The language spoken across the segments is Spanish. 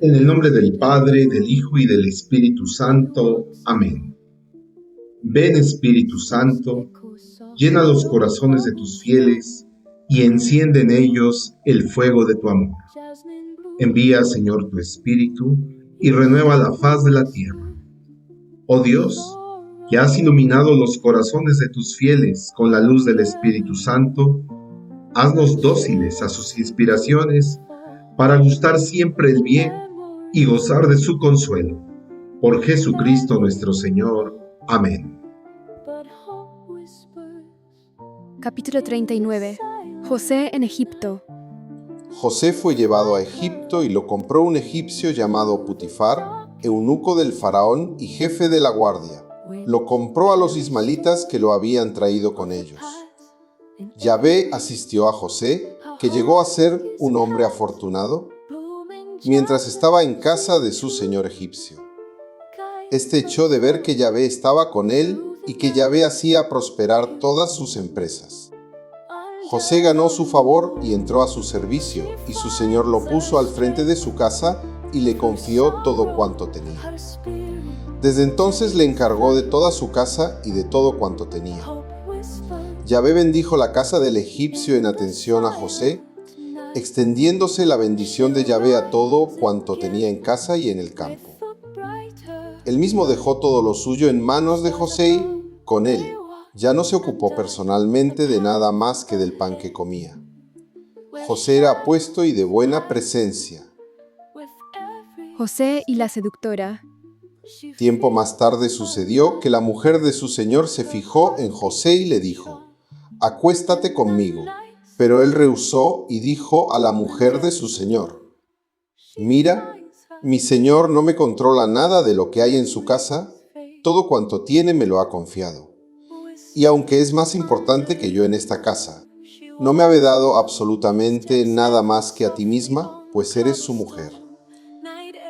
En el nombre del Padre, del Hijo y del Espíritu Santo. Amén. Ven, Espíritu Santo, llena los corazones de tus fieles y enciende en ellos el fuego de tu amor. Envía, Señor, tu Espíritu y renueva la faz de la tierra. Oh Dios, que has iluminado los corazones de tus fieles con la luz del Espíritu Santo, haznos dóciles a sus inspiraciones para gustar siempre el bien y gozar de su consuelo. Por Jesucristo nuestro Señor. Amén. Capítulo 39. José en Egipto. José fue llevado a Egipto y lo compró un egipcio llamado Putifar, eunuco del faraón y jefe de la guardia. Lo compró a los ismaelitas que lo habían traído con ellos. Yahvé asistió a José, que llegó a ser un hombre afortunado, mientras estaba en casa de su señor egipcio. Este echó de ver que Yahvé estaba con él y que Yahvé hacía prosperar todas sus empresas. José ganó su favor y entró a su servicio, y su señor lo puso al frente de su casa y le confió todo cuanto tenía. Desde entonces le encargó de toda su casa y de todo cuanto tenía. Yahvé bendijo la casa del egipcio en atención a José, extendiéndose la bendición de Yahvé a todo cuanto tenía en casa y en el campo. Él mismo dejó todo lo suyo en manos de José y, con él, ya no se ocupó personalmente de nada más que del pan que comía. José era apuesto y de buena presencia. José y la seductora. Tiempo más tarde sucedió que la mujer de su señor se fijó en José y le dijo: «Acuéstate conmigo». Pero él rehusó y dijo a la mujer de su señor: «Mira, mi señor no me controla nada de lo que hay en su casa, todo cuanto tiene me lo ha confiado. Y aunque es más importante que yo en esta casa, no me ha vedado absolutamente nada más que a ti misma, pues eres su mujer.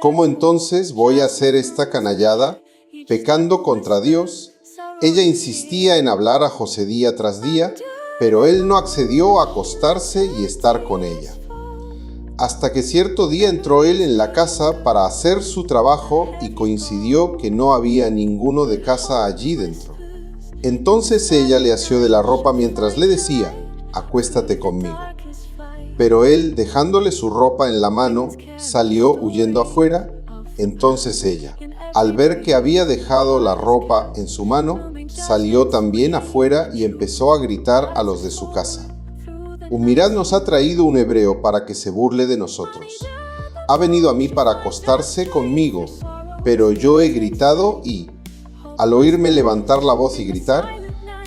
¿Cómo entonces voy a hacer esta canallada, pecando contra Dios?» Ella insistía en hablar a José día tras día, pero él no accedió a acostarse y estar con ella. Hasta que cierto día entró él en la casa para hacer su trabajo y coincidió que no había ninguno de casa allí dentro. Entonces ella le asió de la ropa mientras le decía: «Acuéstate conmigo». Pero él, dejándole su ropa en la mano, salió huyendo afuera. Entonces ella, al ver que había dejado la ropa en su mano, salió también afuera y empezó a gritar a los de su casa: «Mirad, nos ha traído un hebreo para que se burle de nosotros. Ha venido a mí para acostarse conmigo, pero yo he gritado y, al oírme levantar la voz y gritar,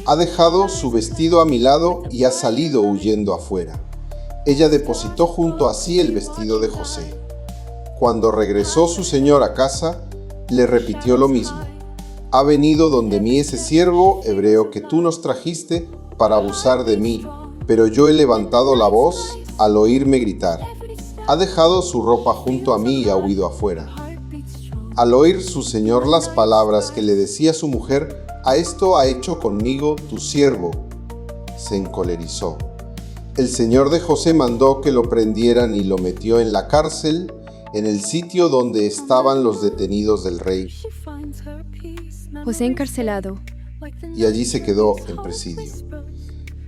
ha dejado su vestido a mi lado y ha salido huyendo afuera». Ella depositó junto a sí el vestido de José. Cuando regresó su señor a casa, le repitió lo mismo: «Ha venido donde mí ese siervo hebreo que tú nos trajiste para abusar de mí, pero yo he levantado la voz al oírme gritar. Ha dejado su ropa junto a mí y ha huido afuera». Al oír su señor las palabras que le decía su mujer: «A esto ha hecho conmigo tu siervo», se encolerizó. El señor de José mandó que lo prendieran y lo metió en la cárcel, en el sitio donde estaban los detenidos del rey. José encarcelado. Y allí se quedó en presidio.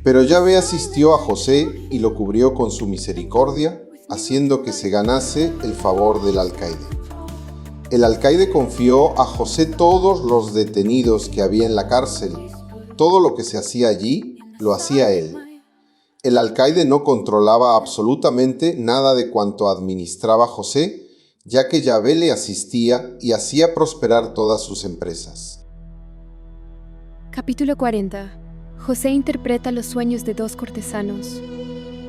Pero Yahvé asistió a José y lo cubrió con su misericordia, haciendo que se ganase el favor del alcaide. El alcaide confió a José todos los detenidos que había en la cárcel. Todo lo que se hacía allí, lo hacía él. El alcaide no controlaba absolutamente nada de cuanto administraba José, ya que Yahvé le asistía y hacía prosperar todas sus empresas. Capítulo 40. José interpreta los sueños de dos cortesanos.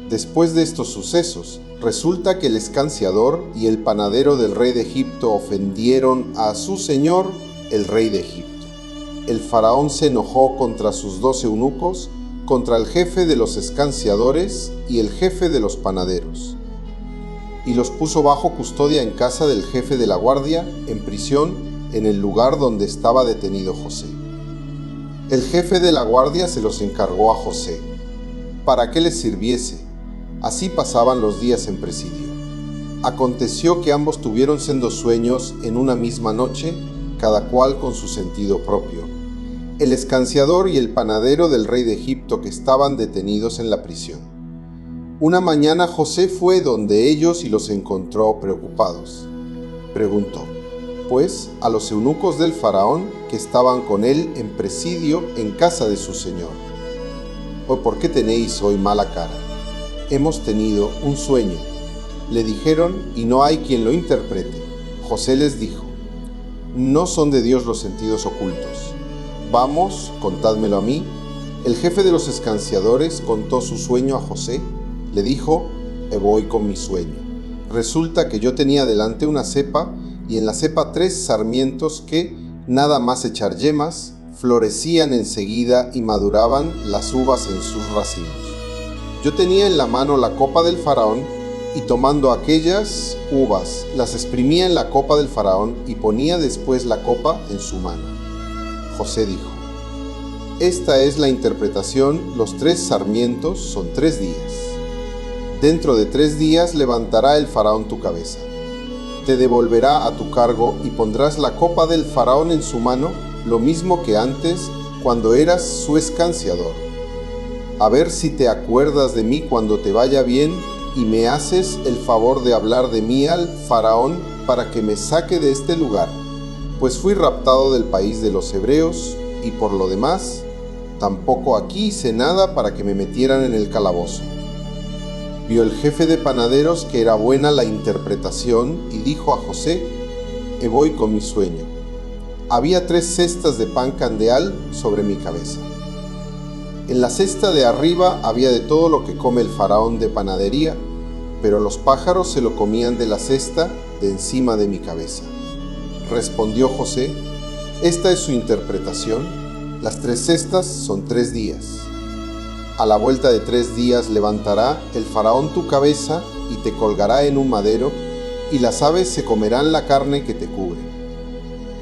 Después de estos sucesos, resulta que el escanciador y el panadero del rey de Egipto ofendieron a su señor, el rey de Egipto. El faraón se enojó contra sus 2 eunucos, contra el jefe de los escanciadores y el jefe de los panaderos, y los puso bajo custodia en casa del jefe de la guardia, en prisión, en el lugar donde estaba detenido José. El jefe de la guardia se los encargó a José, para que les sirviese. Así pasaban los días en presidio. Aconteció que ambos tuvieron sendos sueños en una misma noche, cada cual con su sentido propio. El escanciador y el panadero del rey de Egipto que estaban detenidos en la prisión. Una mañana José fue donde ellos y los encontró preocupados. Preguntó, pues, a los eunucos del faraón que estaban con él en presidio en casa de su señor: ¿O por qué tenéis hoy mala cara? Hemos tenido un sueño. Le dijeron, y no hay quien lo interprete. José les dijo, no son de Dios los sentidos ocultos. Vamos, contádmelo a mí. El jefe de los escanciadores contó su sueño a José. Le dijo, voy con mi sueño. Resulta que yo tenía delante una cepa, y en la cepa 3 sarmientos que, nada más echar yemas, florecían enseguida y maduraban las uvas en sus racimos. Yo tenía en la mano la copa del faraón, y tomando aquellas uvas, las exprimía en la copa del faraón y ponía después la copa en su mano. José dijo, esta es la interpretación, los 3 sarmientos son 3 días. Dentro de 3 días levantará el faraón tu cabeza. Te devolverá a tu cargo y pondrás la copa del faraón en su mano, lo mismo que antes, cuando eras su escanciador. A ver si te acuerdas de mí cuando te vaya bien y me haces el favor de hablar de mí al faraón para que me saque de este lugar, pues fui raptado del país de los hebreos y por lo demás, tampoco aquí hice nada para que me metieran en el calabozo. Vio el jefe de panaderos que era buena la interpretación y dijo a José, voy con mi sueño. Había 3 cestas de pan candeal sobre mi cabeza. En la cesta de arriba había de todo lo que come el faraón de panadería, pero los pájaros se lo comían de la cesta de encima de mi cabeza. Respondió José, esta es su interpretación, las 3 cestas son 3 días. A la vuelta de 3 días levantará el faraón tu cabeza y te colgará en un madero, y las aves se comerán la carne que te cubre.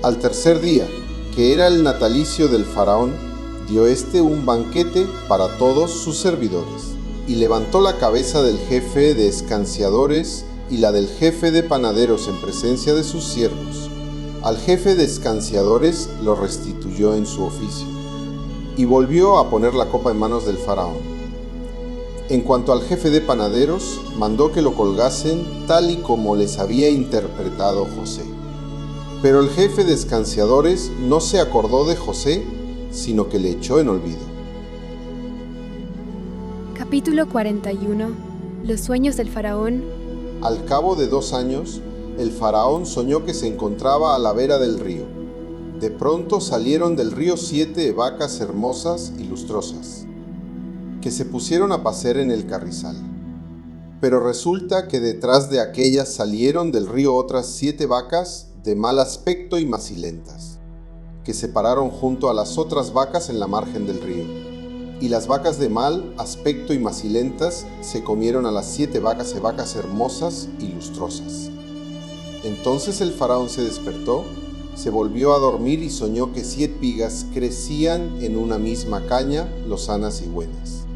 Al tercer día, que era el natalicio del faraón, dio un banquete para todos sus servidores, y levantó la cabeza del jefe de escanciadores y la del jefe de panaderos en presencia de sus siervos. Al jefe de escanciadores lo restituyó en su oficio, y volvió a poner la copa en manos del faraón. En cuanto al jefe de panaderos, mandó que lo colgasen tal y como les había interpretado José. Pero el jefe de escanciadores no se acordó de José, sino que le echó en olvido. Capítulo 41. Los sueños del faraón. Al cabo de 2 años, el faraón soñó que se encontraba a la vera del río. De pronto salieron del río 7 vacas hermosas y lustrosas, que se pusieron a pacer en el carrizal. Pero resulta que detrás de aquellas salieron del río otras 7 vacas de mal aspecto y macilentas, que se pararon junto a las otras vacas en la margen del río. Y las vacas de mal aspecto y macilentas se comieron a las 7 vacas hermosas y lustrosas. Entonces el faraón se despertó, se volvió a dormir y soñó que 7 espigas crecían en una misma caña, lozanas y buenas.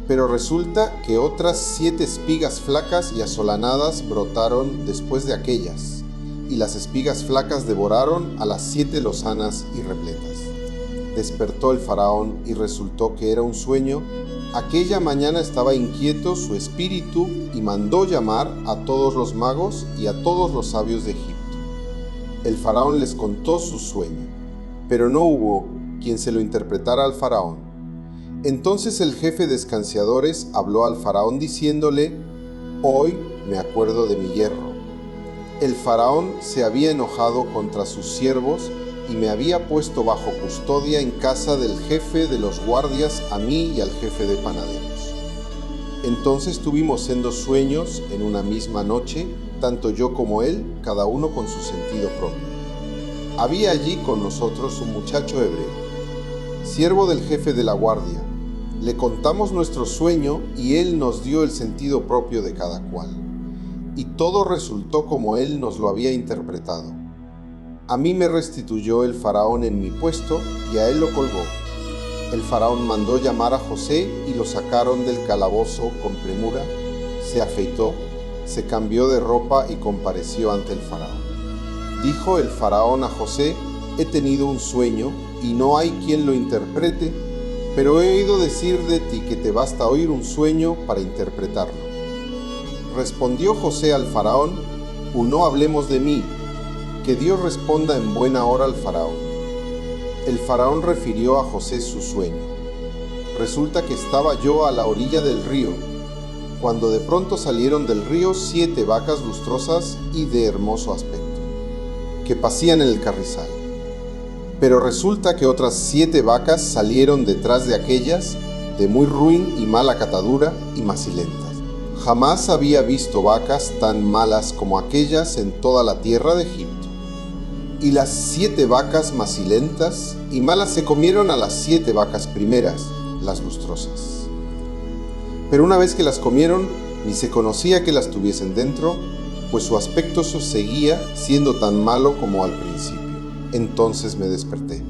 Pero resulta que otras 7 espigas flacas y asolanadas brotaron después de aquellas, y las espigas flacas devoraron a las 7 lozanas y repletas. Despertó el faraón y resultó que era un sueño. Aquella mañana estaba inquieto su espíritu y mandó llamar a todos los magos y a todos los sabios de Egipto. El faraón les contó su sueño, pero no hubo quien se lo interpretara al faraón. Entonces el jefe de escanciadores habló al faraón diciéndole, hoy me acuerdo de mi hierro. El faraón se había enojado contra sus siervos y me había puesto bajo custodia en casa del jefe de los guardias a mí y al jefe de panaderos. Entonces tuvimos sendos sueños en una misma noche, tanto yo como él, cada uno con su sentido propio. Había allí con nosotros un muchacho hebreo, siervo del jefe de la guardia. Le contamos nuestro sueño y él nos dio el sentido propio de cada cual. Y todo resultó como él nos lo había interpretado. A mí me restituyó el faraón en mi puesto y a él lo colgó. El faraón mandó llamar a José y lo sacaron del calabozo con premura. Se afeitó, se cambió de ropa y compareció ante el faraón. Dijo el faraón a José: he tenido un sueño y no hay quien lo interprete, pero he oído decir de ti que te basta oír un sueño para interpretarlo. Respondió José al faraón: no hablemos de mí, que Dios responda en buena hora al faraón. El faraón refirió a José su sueño. Resulta que estaba yo a la orilla del río, cuando de pronto salieron del río 7 vacas lustrosas y de hermoso aspecto, que pasían en el carrizal. Pero resulta que otras 7 vacas salieron detrás de aquellas, de muy ruin y mala catadura y macilentas. Jamás había visto vacas tan malas como aquellas en toda la tierra de Egipto. Y las 7 vacas macilentas y malas se comieron a las 7 vacas primeras, las lustrosas. Pero una vez que las comieron, ni se conocía que las tuviesen dentro, pues su aspecto seguía siendo tan malo como al principio. Entonces me desperté.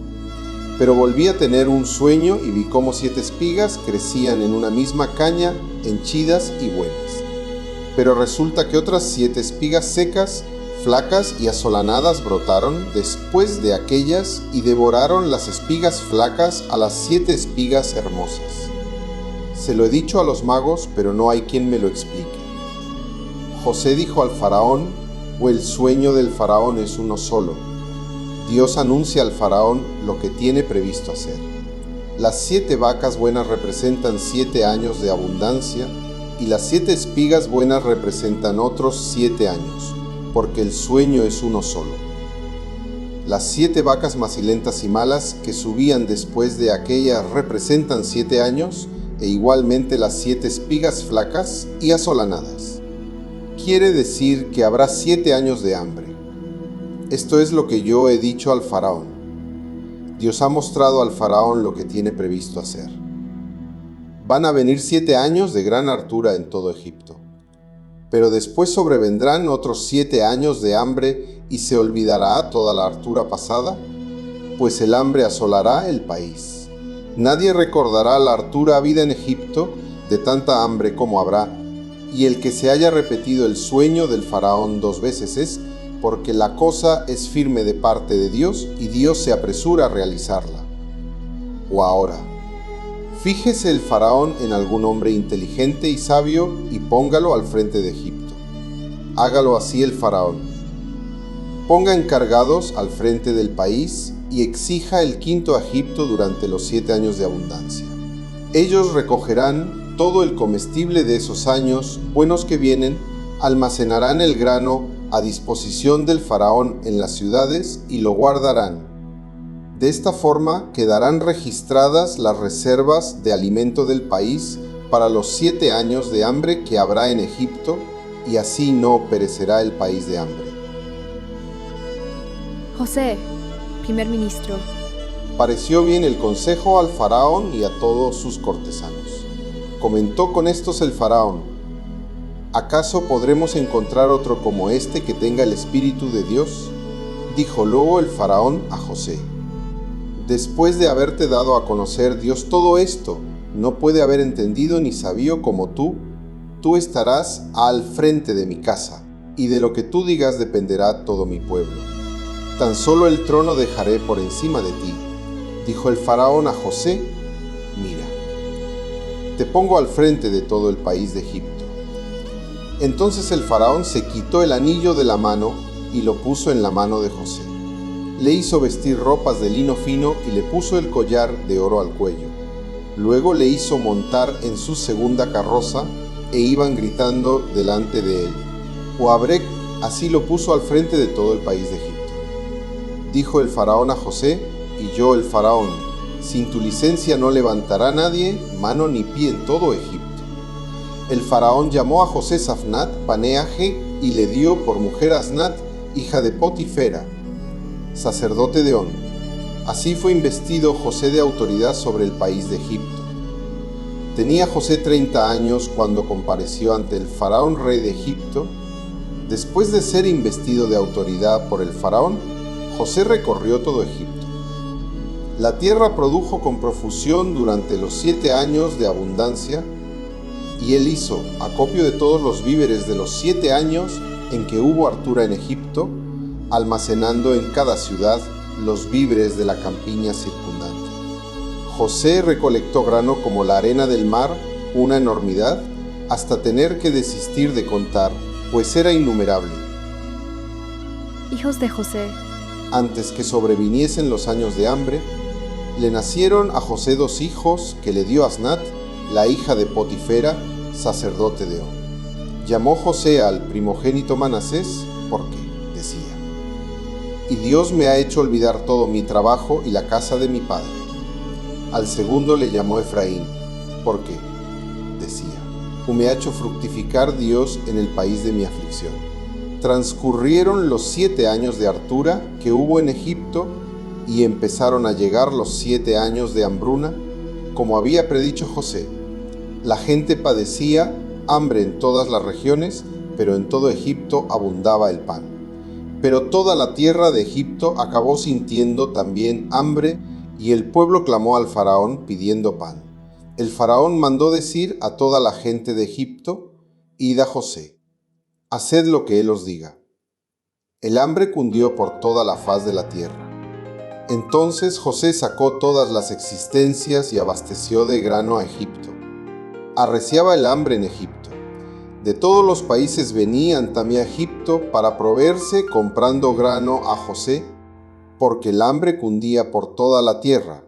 Pero volví a tener un sueño y vi cómo 7 espigas crecían en una misma caña, henchidas y buenas. Pero resulta que otras 7 espigas secas, flacas y asolanadas brotaron después de aquellas y devoraron las espigas flacas a las 7 espigas hermosas. Se lo he dicho a los magos, pero no hay quien me lo explique. José dijo al faraón: el sueño del faraón es uno solo. Dios anuncia al faraón lo que tiene previsto hacer. Las 7 vacas buenas representan 7 años de abundancia y las 7 espigas buenas representan otros 7 años, porque el sueño es uno solo. Las 7 vacas macilentas y malas que subían después de aquellas representan 7 años, e igualmente las 7 espigas flacas y asolanadas. Quiere decir que habrá 7 años de hambre. Esto es lo que yo he dicho al faraón. Dios ha mostrado al faraón lo que tiene previsto hacer. Van a venir 7 años de gran hartura en todo Egipto. Pero después sobrevendrán otros 7 años de hambre y se olvidará toda la hartura pasada, pues el hambre asolará el país. Nadie recordará la hartura habida en Egipto de tanta hambre como habrá, y el que se haya repetido el sueño del faraón 2 veces es porque la cosa es firme de parte de Dios y Dios se apresura a realizarla. O ahora, fíjese el faraón en algún hombre inteligente y sabio y póngalo al frente de Egipto. Hágalo así el faraón. Ponga encargados al frente del país y exija el quinto a Egipto durante los 7 años de abundancia. Ellos recogerán todo el comestible de esos años buenos que vienen, almacenarán el grano a disposición del faraón en las ciudades y lo guardarán. De esta forma quedarán registradas las reservas de alimento del país para los 7 años de hambre que habrá en Egipto, y así no perecerá el país de hambre. José, primer ministro, Pareció bien el consejo al faraón y a todos sus cortesanos. Comentó con estos el faraón: ¿acaso podremos encontrar otro como este que tenga el Espíritu de Dios? Dijo luego el faraón a José: después de haberte dado a conocer Dios todo esto, no puede haber entendido ni sabio como tú estarás al frente de mi casa, y de lo que tú digas dependerá todo mi pueblo. Tan solo el trono dejaré por encima de ti. Dijo el faraón a José: mira, te pongo al frente de todo el país de Egipto. Entonces el faraón se quitó el anillo de la mano y lo puso en la mano de José. Le hizo vestir ropas de lino fino y le puso el collar de oro al cuello. Luego le hizo montar en su segunda carroza e iban gritando delante de él. Oabrec así lo puso al frente de todo el país de Egipto. Dijo el faraón a José: y yo el faraón, sin tu licencia no levantará nadie mano ni pie en todo Egipto. El faraón llamó a José Safnat Paneaje y le dio por mujer a Asnat, hija de Potifera, sacerdote de On. Así fue investido José de autoridad sobre el país de Egipto. Tenía José 30 años cuando compareció ante el faraón rey de Egipto. Después de ser investido de autoridad por el faraón, José recorrió todo Egipto. La tierra produjo con profusión durante los 7 años de abundancia, Y él hizo acopio de todos los víveres de los 7 años en que hubo hartura en Egipto, almacenando en cada ciudad los víveres de la campiña circundante. José recolectó grano como la arena del mar, una enormidad, hasta tener que desistir de contar, pues era innumerable. Hijos de José. Antes que sobreviniesen los años de hambre, le nacieron a José 2 hijos que le dio Asnat, la hija de Potifera, sacerdote de On. Llamó José al primogénito Manasés porque, decía, «Y Dios me ha hecho olvidar todo mi trabajo y la casa de mi padre». Al segundo le llamó Efraín porque, decía, «Me ha hecho fructificar Dios en el país de mi aflicción». Transcurrieron los 7 años de hartura que hubo en Egipto y empezaron a llegar los 7 años de hambruna, como había predicho José. La gente padecía hambre en todas las regiones, pero en todo Egipto abundaba el pan. Pero toda la tierra de Egipto acabó sintiendo también hambre, y el pueblo clamó al faraón pidiendo pan. El faraón mandó decir a toda la gente de Egipto: «Id a José, haced lo que él os diga». El hambre cundió por toda la faz de la tierra. Entonces José sacó todas las existencias y abasteció de grano a Egipto. Arreciaba el hambre en Egipto. De todos los países venían también a Egipto para proveerse comprando grano a José, porque el hambre cundía por toda la tierra,